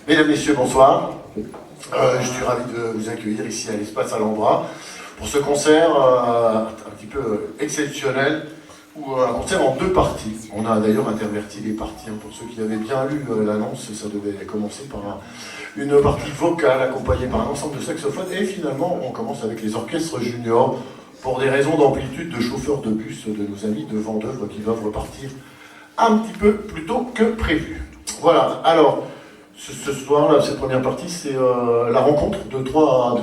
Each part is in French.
Mesdames, Messieurs, bonsoir. Je suis ravi de vous accueillir ici à l'Espace Alhambra pour ce concert un petit peu exceptionnel, ou un concert en deux parties. On a d'ailleurs interverti les parties, pour ceux qui avaient bien lu l'annonce, ça devait commencer par une partie vocale accompagnée par un ensemble de saxophones, et finalement on commence avec les orchestres juniors pour des raisons d'amplitude de chauffeurs de bus de nos amis de Vendeuvre qui doivent repartir un petit peu plus tôt que prévu. Voilà, alors ce soir, là, cette première partie, c'est la rencontre de trois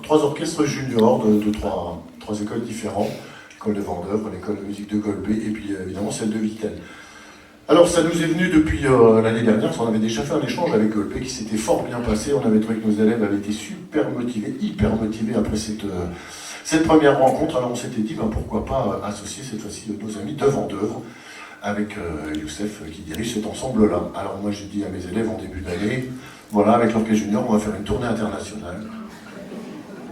orchestres juniors de trois écoles différentes. L'école de Vendeuvre, l'école de musique de Golbet et puis évidemment celle de Vittel. Alors ça nous est venu depuis l'année dernière, parce qu'on avait déjà fait un échange avec Golbet qui s'était fort bien passé. On avait trouvé que nos élèves avaient été super motivés, hyper motivés après cette première rencontre. Alors on s'était dit, pourquoi pas associer cette fois-ci nos amis de Vendeuvre avec Youssef qui dirige cet ensemble-là. Alors moi j'ai dit à mes élèves en début d'année, voilà, avec l'orchestre junior, on va faire une tournée internationale.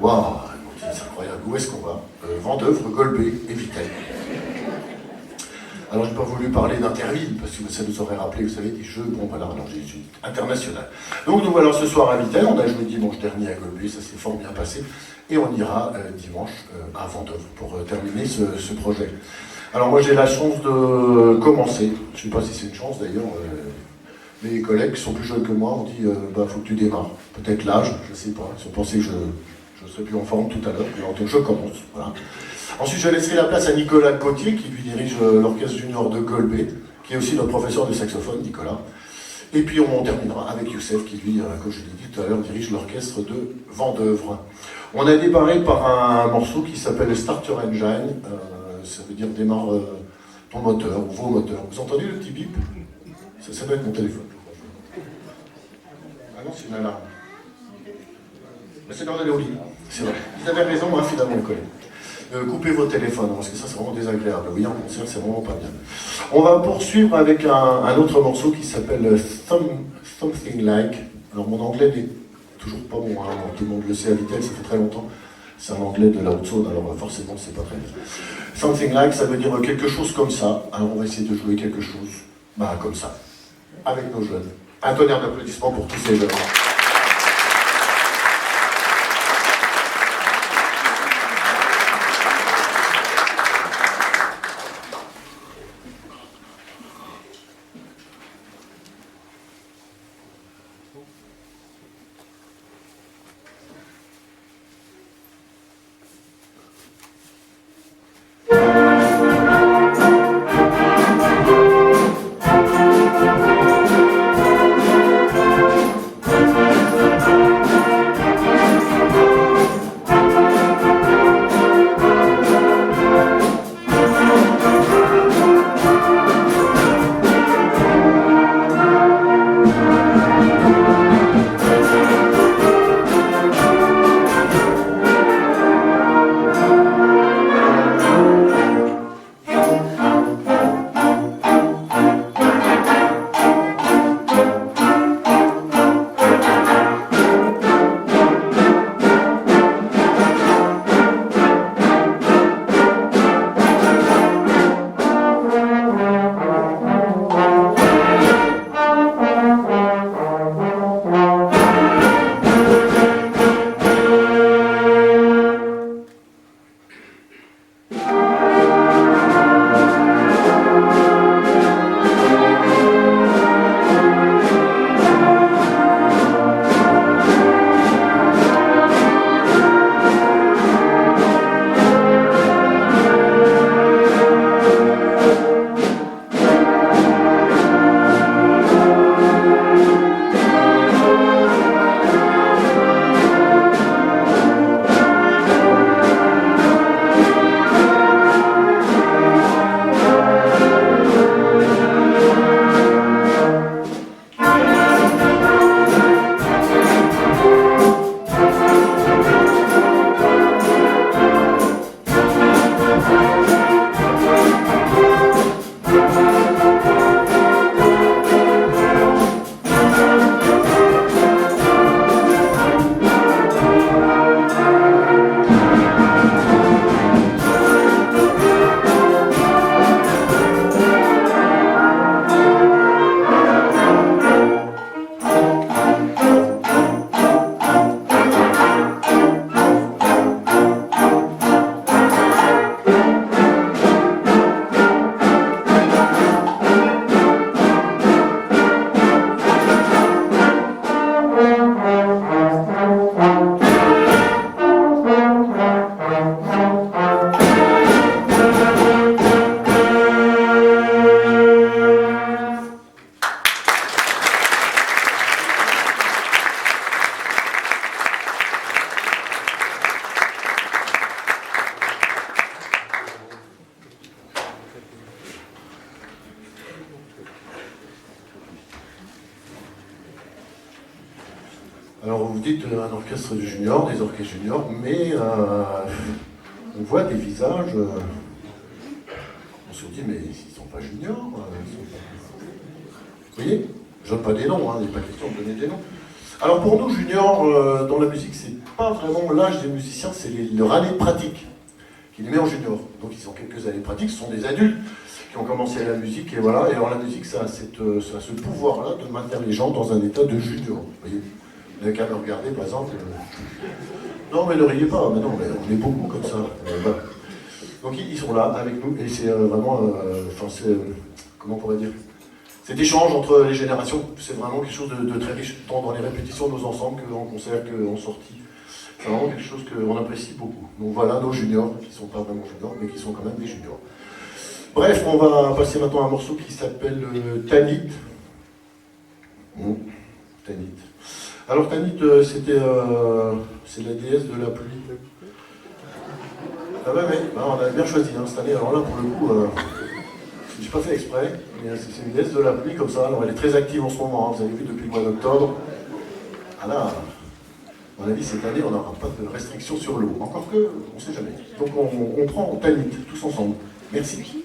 Waouh, c'est incroyable, où est-ce qu'on va Vendeuvre, Golbet et Vittel. Alors j'ai pas voulu parler d'Interville, parce que ça nous aurait rappelé, vous savez, des jeux, bon voilà, alors j'ai dit international. Donc nous voilà ce soir à Vittel, on a joué dimanche dernier à Golbet, ça s'est fort bien passé, et on ira dimanche à Vendeuvre pour terminer ce projet. Alors moi j'ai la chance de commencer, je ne sais pas si c'est une chance d'ailleurs, mes collègues qui sont plus jeunes que moi ont dit faut que tu démarres, peut-être l'âge, je ne sais pas, ils ont pensé que je serais plus en forme tout à l'heure, alors je commence, voilà. Ensuite je laisserai la place à Nicolas Gauthier qui lui dirige l'orchestre junior de Golbet, qui est aussi notre professeur de saxophone, Nicolas. Et puis on terminera avec Youssef qui lui, comme je l'ai dit tout à l'heure, dirige l'orchestre de Vendeuvre. On a démarré par un morceau qui s'appelle Starter Engine. Ça veut dire démarre ton moteur ou vos moteurs. Vous entendez le petit bip? Ça doit être mon téléphone. Ah non, c'est une alarme. Mais c'est quand d'aller au lit. C'est vrai. Vous avez raison, finalement, les collègues. Coupez vos téléphones, parce que ça, c'est vraiment désagréable. Oui, en concert, c'est vraiment pas bien. On va poursuivre avec un autre morceau qui s'appelle Something Like. Alors, mon anglais n'est toujours pas bon. Tout le monde le sait à Vittel, ça fait très longtemps. C'est un anglais de la Haute-Saône, alors forcément, c'est pas très bien. Something like, ça veut dire quelque chose comme ça. Alors on va essayer de jouer quelque chose, comme ça, avec nos jeunes. Un tonnerre d'applaudissements pour tous ces jeunes. Alors vous dites un orchestre de juniors, des orchestres juniors, mais on voit des visages, on se dit mais ils ne sont pas juniors. Vous voyez, je donne pas des noms, il n'est pas question de donner des noms. Alors pour nous juniors, dans la musique, c'est pas vraiment l'âge des musiciens, c'est leur année pratique qui les met en junior. Donc ils ont quelques années pratiques, ce sont des adultes qui ont commencé à la musique, et voilà, et alors la musique ça a ce pouvoir-là de maintenir les gens dans un état de junior. Vous voyez, vous n'avez qu'à me regarder par exemple. Non mais ne riez pas, mais non, mais on est beaucoup comme ça. Voilà. Donc ils sont là avec nous, et c'est vraiment, comment on pourrait dire, cet échange entre les générations, c'est vraiment quelque chose de très riche, tant dans les répétitions de nos ensembles qu'en concert, qu'en sortie. C'est vraiment quelque chose qu'on apprécie beaucoup. Donc voilà nos juniors, qui ne sont pas vraiment juniors, mais qui sont quand même des juniors. Bref, on va passer maintenant à un morceau qui s'appelle Tanit. Tanit. Alors Tanit, c'est la déesse de la pluie. Ah ouais, mais on a bien choisi cette année. Alors là, pour le coup, j'ai pas fait exprès, mais c'est une déesse de la pluie comme ça. Alors elle est très active en ce moment, vous avez vu depuis le mois d'octobre. Ah là, à mon avis, cette année, on n'aura pas de restrictions sur l'eau. Encore que, on ne sait jamais. Donc on prend Tanit, tous ensemble. Merci.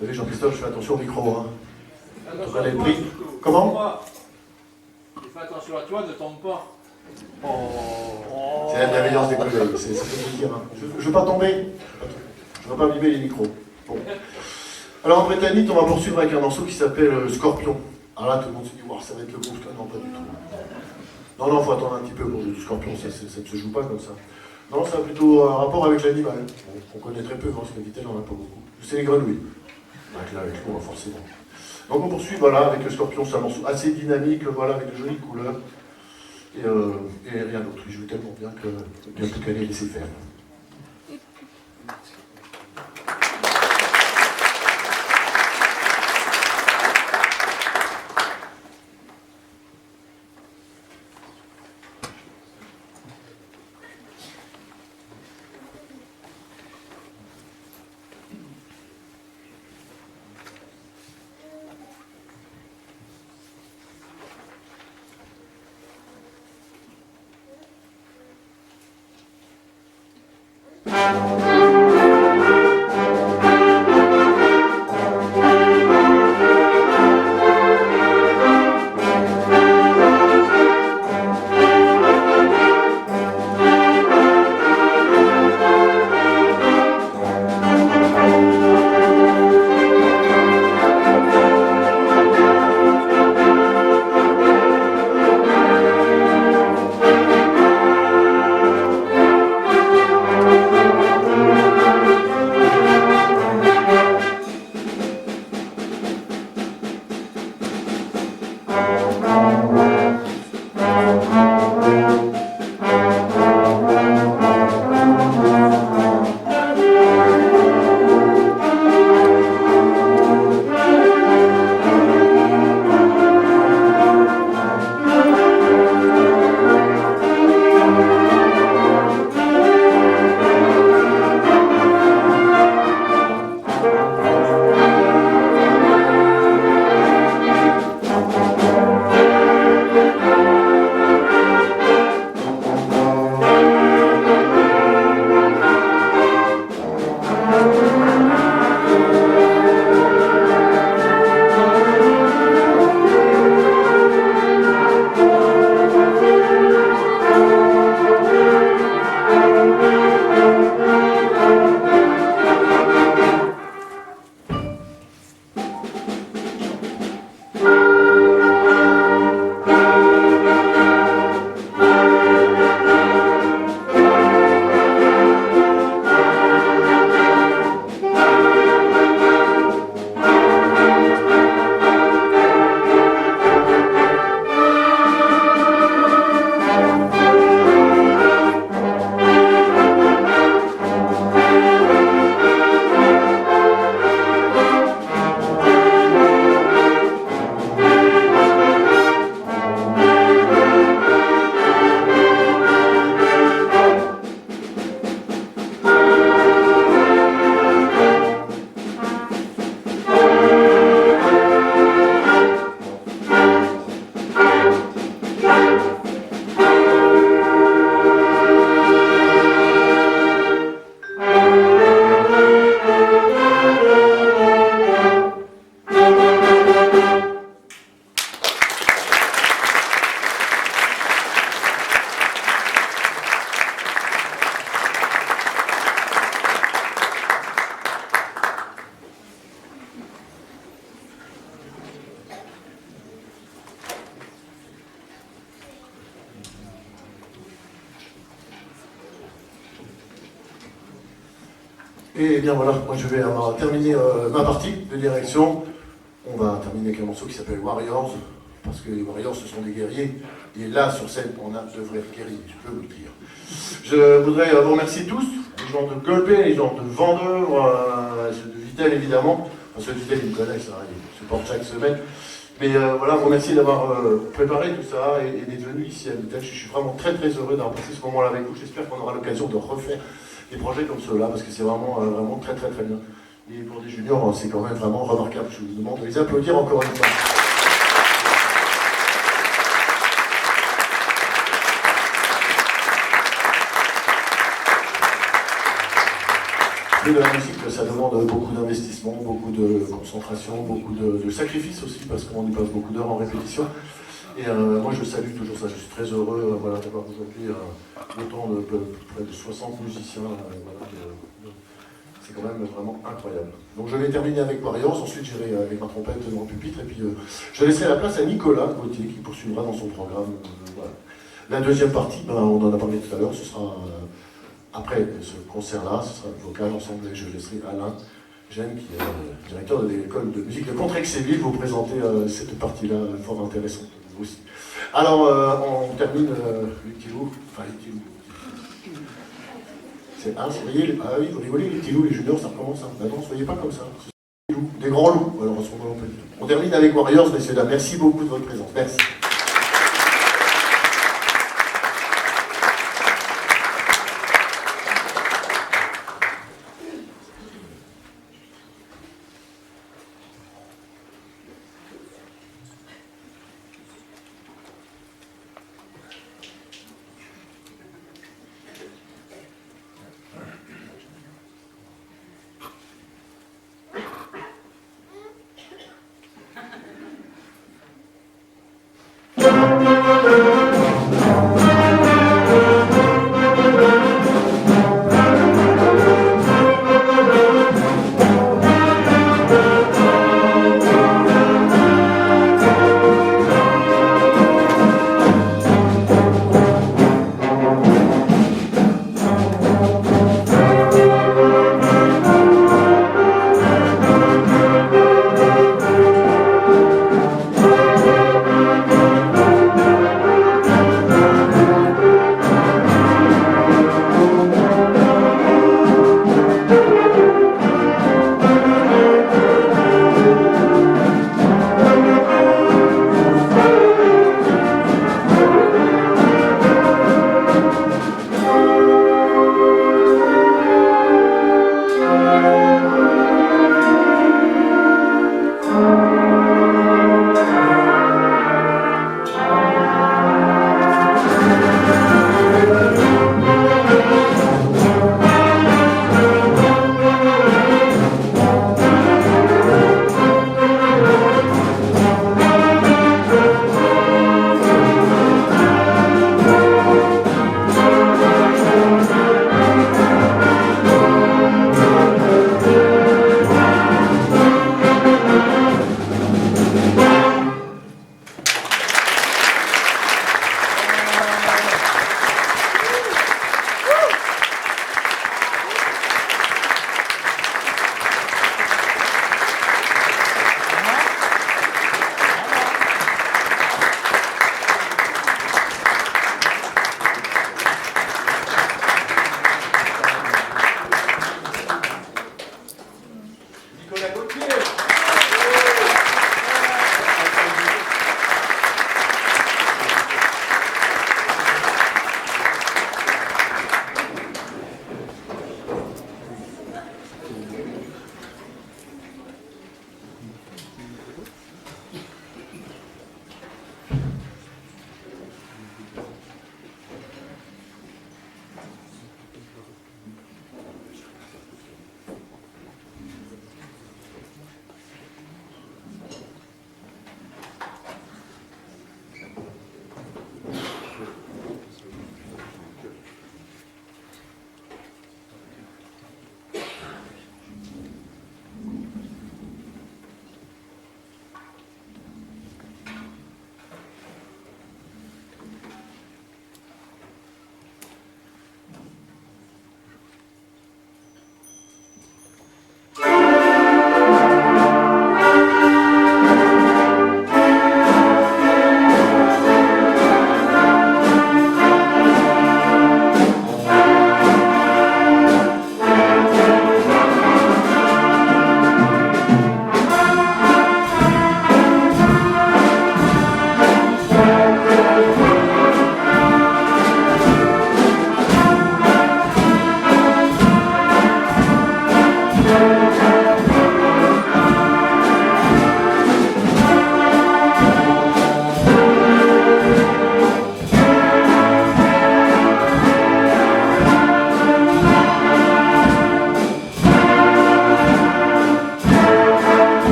Vous savez, Jean-Christophe, je fais attention au micro. Attention à toi, comment? Fais attention à toi, ne tombe pas. C'est la bienveillance des collègues, c'est ce que je veux dire. Je ne veux pas tomber, je ne veux pas abîmer les micros. Bon. Alors en Britannique, on va poursuivre avec un morceau qui s'appelle Scorpion. Alors là, tout le monde se dit, wow, ça va être le groupe. Non, pas du tout. Non, il faut attendre un petit peu pour du Scorpion, ça ne se joue pas comme ça. Non, ça a plutôt un rapport avec l'animal. On connaît très peu, parce que Vitel, on n'en a pas beaucoup. C'est les grenouilles. Avec l'eau, forcément. Donc on poursuit voilà, avec le Scorpion, c'est un morceau assez dynamique, voilà, avec de jolies couleurs. Et rien d'autre. Il joue tellement bien que bien plus qu'à les laisser faire. Et bien voilà, moi je vais terminer ma partie de direction. On va terminer avec un morceau qui s'appelle Warriors, parce que les Warriors ce sont des guerriers, et là sur scène on a de vrais guerriers, je peux vous le dire. Je voudrais vous remercier tous, les gens de Golbet, les gens de Vendeur, ceux de Vitel évidemment, enfin ceux de Vitel ils me connaissent, hein, ils supportent chaque semaine. Mais voilà, vous remercie d'avoir préparé tout ça et d'être venu ici à Vitel. Je suis vraiment très très heureux d'avoir passé ce moment-là avec vous. J'espère qu'on aura l'occasion de refaire des projets comme ceux-là, parce que c'est vraiment, vraiment très très très bien. Et pour des juniors, c'est quand même vraiment remarquable. Je vous demande de les applaudir encore une fois. Et de la musique, ça demande beaucoup d'investissement, beaucoup de concentration, beaucoup de sacrifices aussi, parce qu'on y passe beaucoup d'heures en répétition. Et moi je salue toujours ça, je suis très heureux voilà, d'avoir aujourd'hui autant de près de 60 musiciens. C'est quand même vraiment incroyable. Donc je vais terminer avec Warriors, ensuite j'irai avec ma trompette dans le pupitre, et puis je laisserai la place à Nicolas Gauthier qui poursuivra dans son programme. Voilà. La deuxième partie, on en a parlé tout à l'heure, ce sera après ce concert-là, ce sera vocal ensemble et je laisserai Alain Gênes, qui est directeur de l'école de musique de Contrexéville, vous présenter cette partie-là fort intéressante aussi. Alors, on termine les petits loups, enfin les petits loups. C'est ah, soyez, ah oui, vous rigolez, les petits loups, les juniors, ça recommence. Hein. Non, soyez pas comme ça. Des loups, des grands loups. Alors, on termine avec Warriors, messieurs, dames. Merci beaucoup de votre présence. Merci.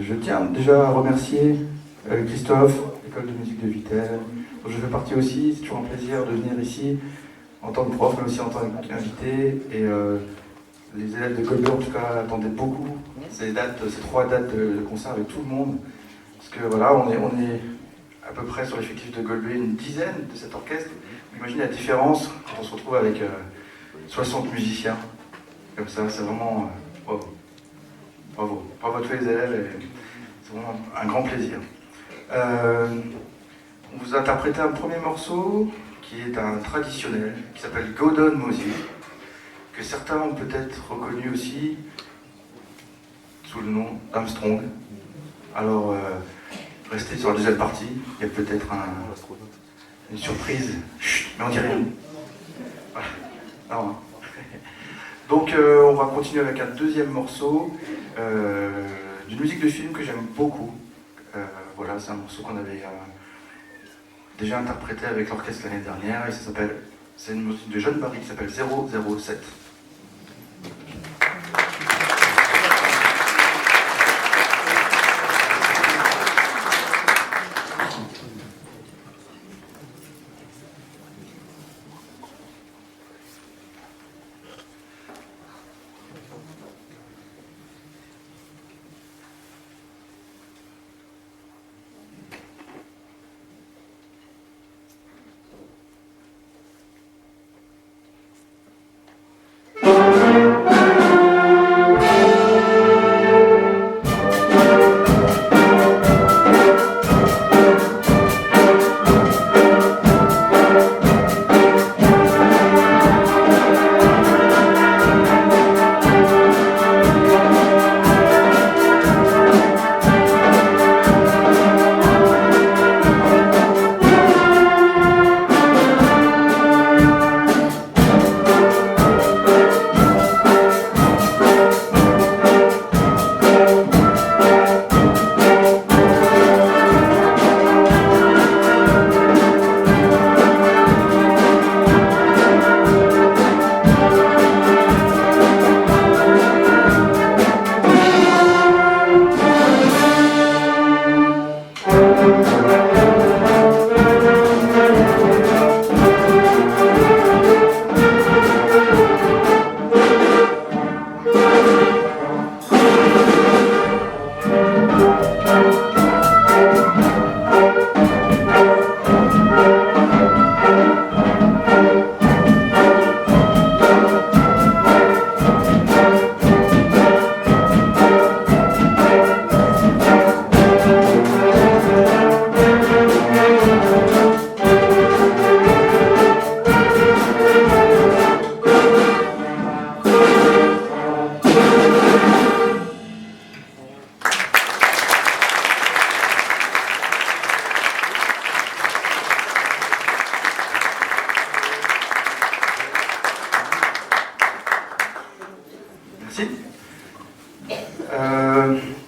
Je tiens déjà à remercier Christophe, l'école de musique de Vittel, dont je fais partie aussi. C'est toujours un plaisir de venir ici en tant que prof, mais aussi en tant qu'invité. Et les élèves de Golbet, en tout cas, attendaient beaucoup ces 3 dates de concert avec tout le monde. Parce que voilà, on est à peu près sur l'effectif de Golbet une dizaine de cet orchestre. Imaginez la différence quand on se retrouve avec 60 musiciens. Comme ça, c'est vraiment bravo. Bravo. Bravo à tous les élèves, et c'est vraiment un grand plaisir. On vous a interprété un premier morceau qui est un traditionnel, qui s'appelle Godon Mosey, que certains ont peut-être reconnu aussi sous le nom d'Armstrong. Alors, restez sur la deuxième partie, il y a peut-être une surprise. Chut, mais on dit rien. Voilà. Non. Donc, on va continuer avec un deuxième morceau d'une musique de film que j'aime beaucoup. Voilà, c'est un morceau qu'on avait déjà interprété avec l'orchestre l'année dernière, et c'est une musique de John Barry qui s'appelle 007.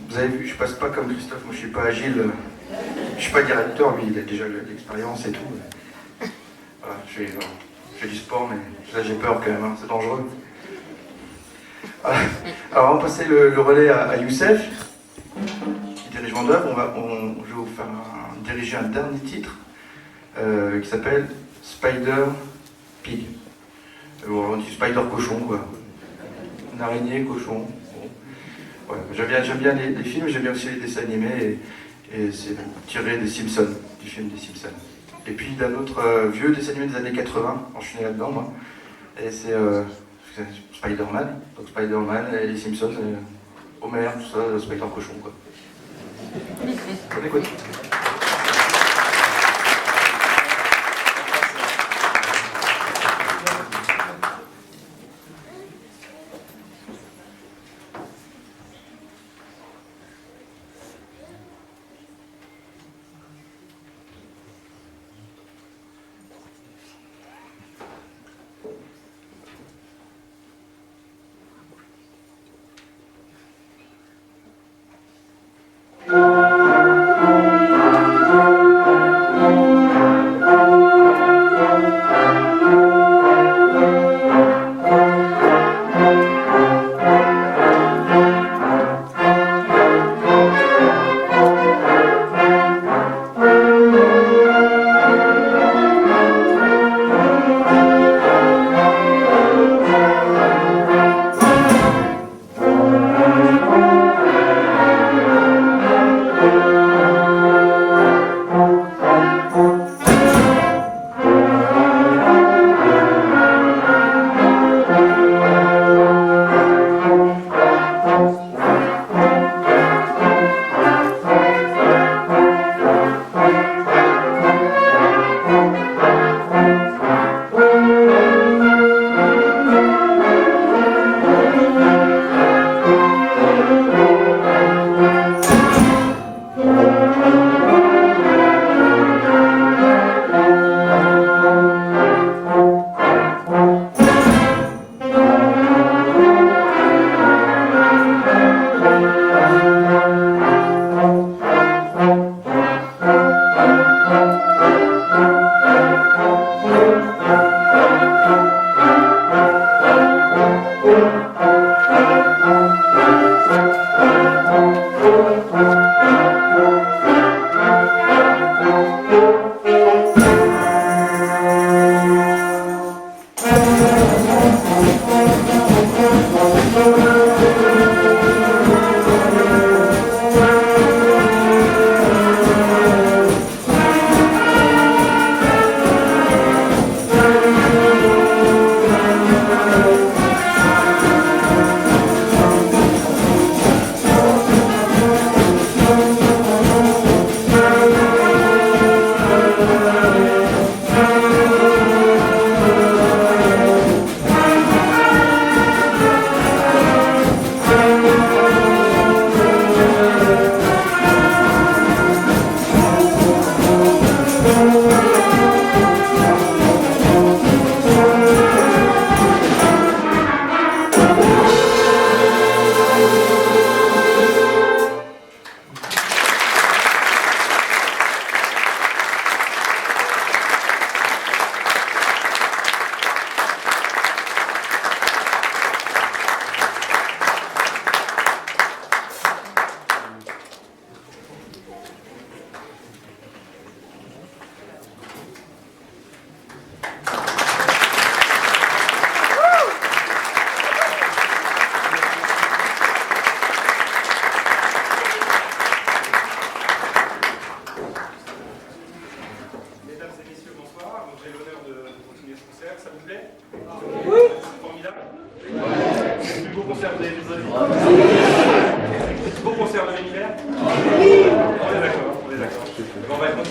Vous avez vu, je passe pas comme Christophe, moi je suis pas agile, je suis pas directeur, lui il a déjà l'expérience et tout. Voilà, je fais du sport, mais là j'ai peur quand même, hein, c'est dangereux. Voilà. Alors on va passer le relais à Youssef, qui dirige mon œuvre. Je vais vous faire diriger un dernier titre qui s'appelle Spider Pig. On dit Spider Cochon, quoi. Une araignée, cochon. Ouais, j'aime bien les films, j'aime bien aussi les dessins animés, et c'est tiré des Simpsons, du film des Simpsons. Et puis d'un autre vieux dessin animé des années 80, je suis né là-dedans, moi, et c'est Spider-Man, donc Spider-Man et les Simpsons, Homer, tout ça, Spider-Cochon, quoi. On écoute.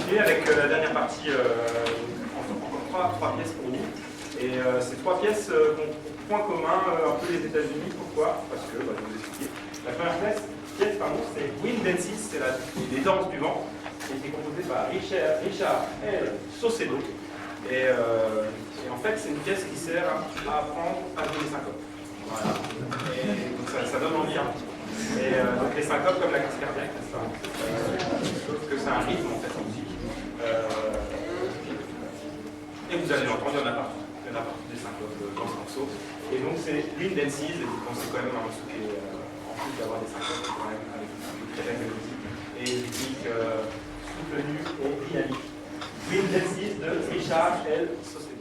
continuer avec la dernière partie, encore trois pièces pour vous. Et ces trois pièces ont point commun un peu les États-Unis. Pourquoi? Parce que, je vais vous expliquer. La première pièce, c'est Wind Dances, c'est les danses du vent, et qui est composée par Richard L. Saucedo. Et en fait, c'est une pièce qui sert à apprendre à jouer les syncopes. Voilà. Et donc ça donne envie. Et donc les syncopes comme la crise cardiaque, n'est-ce pas? Sauf que c'est un rythme en fait en musique. Et vous allez l'entendre, il y en a partout. Il y en a partout des syncopes dans ce morceau. Et donc c'est Wind Dances, et vous pensez quand même un morceau qui est, en plus d'avoir des syncopes, quand même avec une très belle mélodie et une rythmique soutenue et dynamique. Wind Dances de Richard L. Saucedo.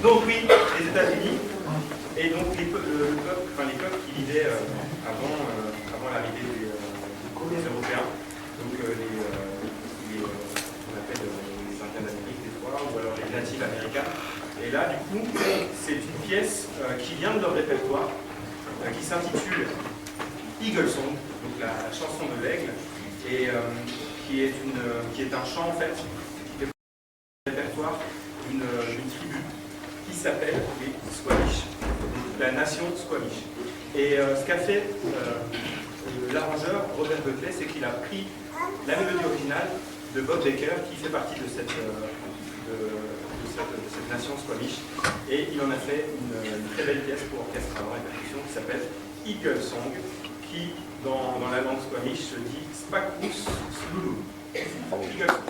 Donc oui, les États-Unis, et donc les peuples qui vivaient avant l'arrivée des Européens, donc on appelle les Indiens d'Amérique des fois, ou alors les natifs américains. Et là, du coup, c'est une pièce qui vient de leur répertoire, qui s'intitule Eagle Song, donc la chanson de l'aigle, et qui est un chant en fait, qui fait répertoire d'une tribu qui s'appelle les Squamish, la nation Squamish. Et ce qu'a fait l'arrangeur Robert Buckley, c'est qu'il a pris la mélodie originale de Bob Baker, qui fait partie de cette nation squamish. Et il en a fait une très belle pièce pour orchestre à vent et percussion qui s'appelle Eagle Song, qui dans la langue squamish se dit Spakus Slulu. Eagle Song.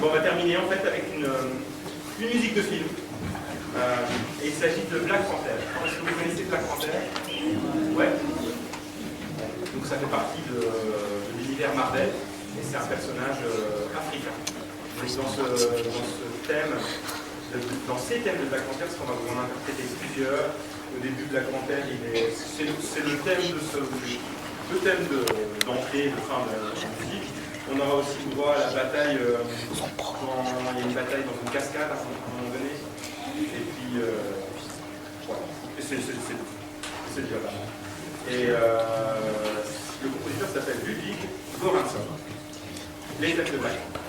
On va terminer en fait avec une musique de film. Et il s'agit de Black Panther. Est-ce que vous connaissez Black Panther? Ouais. Donc ça fait partie de l'univers Marvel et c'est un personnage africain. Donc dans ces thèmes de Black Panther, parce qu'on va vous en interpréter plusieurs. Au début, Black Panther, c'est le thème d'entrée, de fin de la musique. On aura aussi droit à la bataille, il y a une bataille dans une cascade à un moment donné. Et puis, voilà. Et c'est déjà là. Et le compositeur s'appelle Ludwig Göransson. Les thèmes de Black Panther.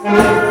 Thank you.